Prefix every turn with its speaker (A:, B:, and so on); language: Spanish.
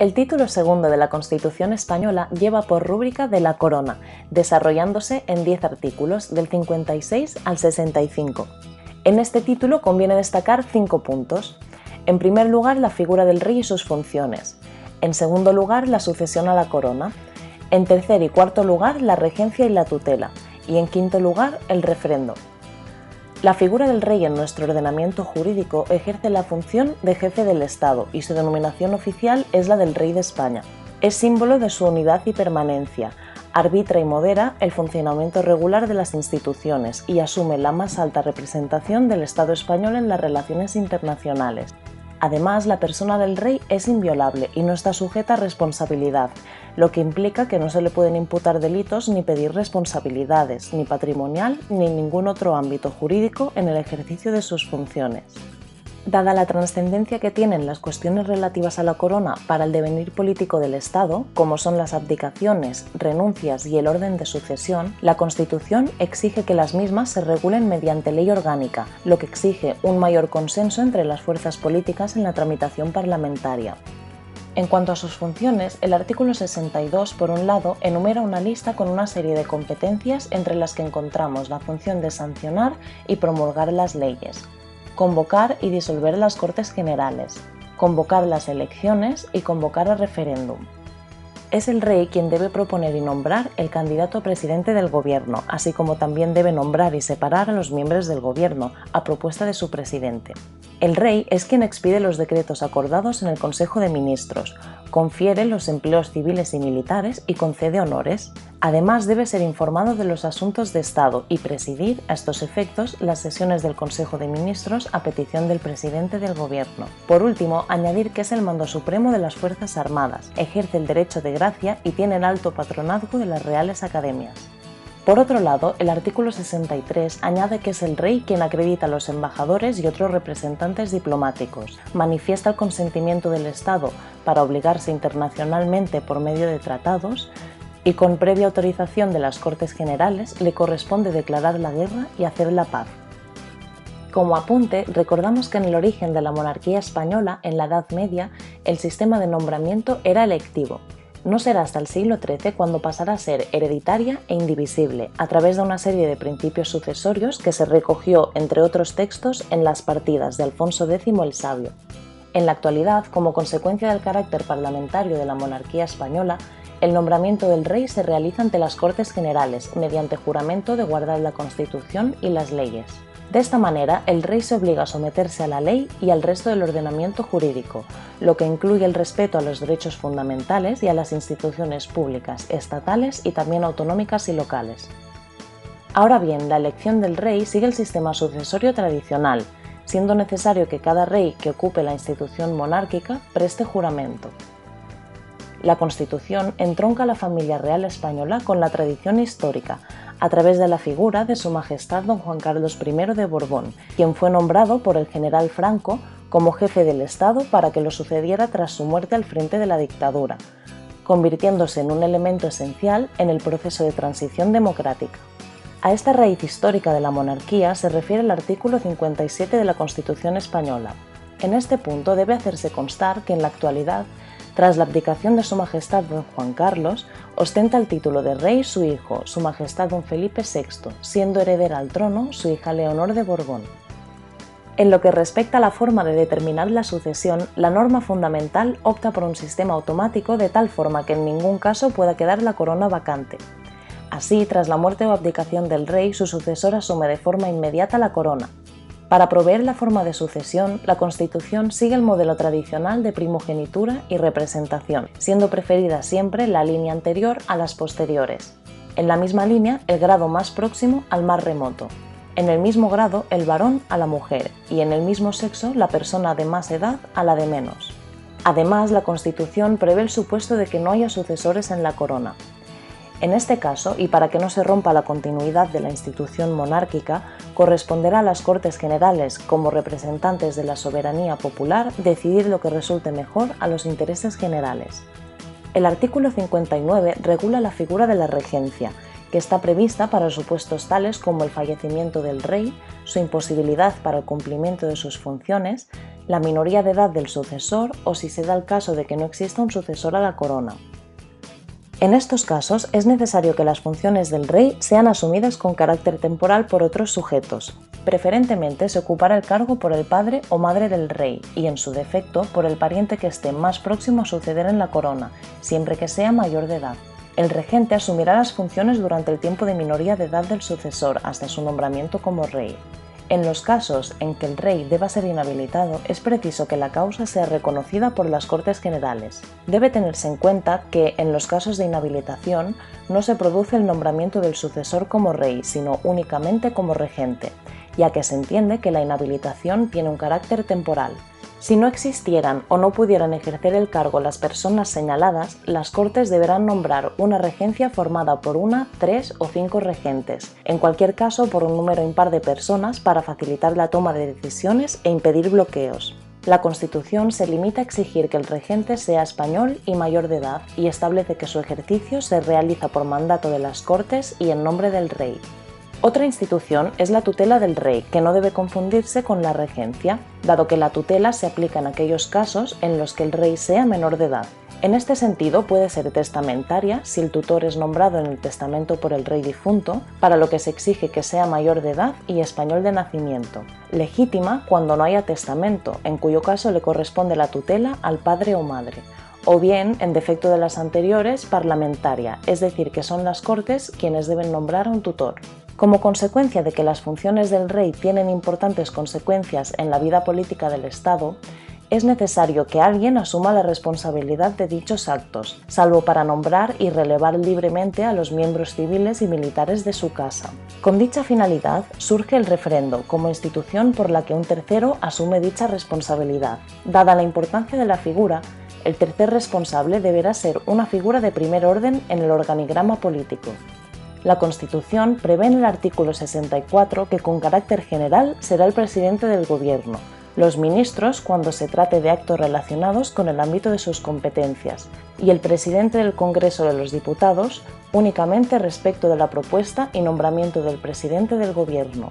A: El título segundo de la Constitución española lleva por rúbrica de la Corona, desarrollándose en 10 artículos, del 56 al 65. En este título conviene destacar 5 puntos. En primer lugar, la figura del rey y sus funciones. En segundo lugar, la sucesión a la corona. En tercer y cuarto lugar, la regencia y la tutela. Y en quinto lugar, el refrendo. La figura del rey en nuestro ordenamiento jurídico ejerce la función de jefe del Estado y su denominación oficial es la del Rey de España. Es símbolo de su unidad y permanencia, arbitra y modera el funcionamiento regular de las instituciones y asume la más alta representación del Estado español en las relaciones internacionales. Además, la persona del rey es inviolable y no está sujeta a responsabilidad, lo que implica que no se le pueden imputar delitos ni pedir responsabilidades, ni patrimonial ni en ningún otro ámbito jurídico en el ejercicio de sus funciones. Dada la trascendencia que tienen las cuestiones relativas a la corona para el devenir político del Estado, como son las abdicaciones, renuncias y el orden de sucesión, la Constitución exige que las mismas se regulen mediante ley orgánica, lo que exige un mayor consenso entre las fuerzas políticas en la tramitación parlamentaria. En cuanto a sus funciones, el artículo 62, por un lado, enumera una lista con una serie de competencias entre las que encontramos la función de sancionar y promulgar las leyes, convocar y disolver las Cortes Generales, convocar las elecciones y convocar a referéndum. Es el rey quien debe proponer y nombrar el candidato a presidente del gobierno, así como también debe nombrar y separar a los miembros del gobierno, a propuesta de su presidente. El rey es quien expide los decretos acordados en el Consejo de Ministros, confiere los empleos civiles y militares y concede honores. Además, debe ser informado de los asuntos de Estado y presidir, a estos efectos, las sesiones del Consejo de Ministros a petición del presidente del Gobierno. Por último, añadir que es el mando supremo de las Fuerzas Armadas, ejerce el derecho de gracia y tiene el alto patronazgo de las Reales Academias. Por otro lado, el artículo 63 añade que es el rey quien acredita a los embajadores y otros representantes diplomáticos, manifiesta el consentimiento del Estado para obligarse internacionalmente por medio de tratados, y con previa autorización de las Cortes Generales le corresponde declarar la guerra y hacer la paz. Como apunte, recordamos que en el origen de la monarquía española, en la Edad Media, el sistema de nombramiento era electivo. No será hasta el siglo XIII cuando pasará a ser hereditaria e indivisible, a través de una serie de principios sucesorios que se recogió, entre otros textos, en las partidas de Alfonso X el Sabio. En la actualidad, como consecuencia del carácter parlamentario de la monarquía española, el nombramiento del rey se realiza ante las Cortes Generales, mediante juramento de guardar la Constitución y las leyes. De esta manera, el rey se obliga a someterse a la ley y al resto del ordenamiento jurídico, lo que incluye el respeto a los derechos fundamentales y a las instituciones públicas, estatales y también autonómicas y locales. Ahora bien, la elección del rey sigue el sistema sucesorio tradicional, siendo necesario que cada rey que ocupe la institución monárquica preste juramento. La Constitución entronca a la familia real española con la tradición histórica, a través de la figura de Su Majestad Don Juan Carlos I de Borbón, quien fue nombrado por el general Franco como jefe del Estado para que lo sucediera tras su muerte al frente de la dictadura, convirtiéndose en un elemento esencial en el proceso de transición democrática. A esta raíz histórica de la monarquía se refiere el artículo 57 de la Constitución española. En este punto debe hacerse constar que en la actualidad, tras la abdicación de Su Majestad Don Juan Carlos, ostenta el título de rey su hijo, Su Majestad Don Felipe VI, siendo heredera al trono su hija Leonor de Borbón. En lo que respecta a la forma de determinar la sucesión, la norma fundamental opta por un sistema automático de tal forma que en ningún caso pueda quedar la corona vacante. Así, tras la muerte o abdicación del rey, su sucesor asume de forma inmediata la corona. Para proveer la forma de sucesión, la Constitución sigue el modelo tradicional de primogenitura y representación, siendo preferida siempre la línea anterior a las posteriores. En la misma línea, el grado más próximo al más remoto. En el mismo grado, el varón a la mujer, y en el mismo sexo, la persona de más edad a la de menos. Además, la Constitución prevé el supuesto de que no haya sucesores en la corona. En este caso, y para que no se rompa la continuidad de la institución monárquica, corresponderá a las Cortes Generales, como representantes de la soberanía popular, decidir lo que resulte mejor a los intereses generales. El artículo 59 regula la figura de la regencia, que está prevista para supuestos tales como el fallecimiento del rey, su imposibilidad para el cumplimiento de sus funciones, la minoría de edad del sucesor o si se da el caso de que no exista un sucesor a la corona. En estos casos es necesario que las funciones del rey sean asumidas con carácter temporal por otros sujetos. Preferentemente se ocupará el cargo por el padre o madre del rey y, en su defecto, por el pariente que esté más próximo a suceder en la corona, siempre que sea mayor de edad. El regente asumirá las funciones durante el tiempo de minoría de edad del sucesor hasta su nombramiento como rey. En los casos en que el rey deba ser inhabilitado, es preciso que la causa sea reconocida por las Cortes Generales. Debe tenerse en cuenta que, en los casos de inhabilitación, no se produce el nombramiento del sucesor como rey, sino únicamente como regente, ya que se entiende que la inhabilitación tiene un carácter temporal. Si no existieran o no pudieran ejercer el cargo las personas señaladas, las Cortes deberán nombrar una regencia formada por 1, 3 o 5 regentes, en cualquier caso por un número impar de personas para facilitar la toma de decisiones e impedir bloqueos. La Constitución se limita a exigir que el regente sea español y mayor de edad y establece que su ejercicio se realiza por mandato de las Cortes y en nombre del rey. Otra institución es la tutela del rey, que no debe confundirse con la regencia, dado que la tutela se aplica en aquellos casos en los que el rey sea menor de edad. En este sentido puede ser testamentaria si el tutor es nombrado en el testamento por el rey difunto, para lo que se exige que sea mayor de edad y español de nacimiento. Legítima cuando no haya testamento, en cuyo caso le corresponde la tutela al padre o madre. O bien, en defecto de las anteriores, parlamentaria, es decir, que son las Cortes quienes deben nombrar a un tutor. Como consecuencia de que las funciones del rey tienen importantes consecuencias en la vida política del Estado, es necesario que alguien asuma la responsabilidad de dichos actos, salvo para nombrar y relevar libremente a los miembros civiles y militares de su casa. Con dicha finalidad surge el referendo como institución por la que un tercero asume dicha responsabilidad. Dada la importancia de la figura, el tercer responsable deberá ser una figura de primer orden en el organigrama político. La Constitución prevé en el artículo 64 que con carácter general será el presidente del Gobierno, los ministros cuando se trate de actos relacionados con el ámbito de sus competencias, y el presidente del Congreso de los Diputados únicamente respecto de la propuesta y nombramiento del presidente del Gobierno.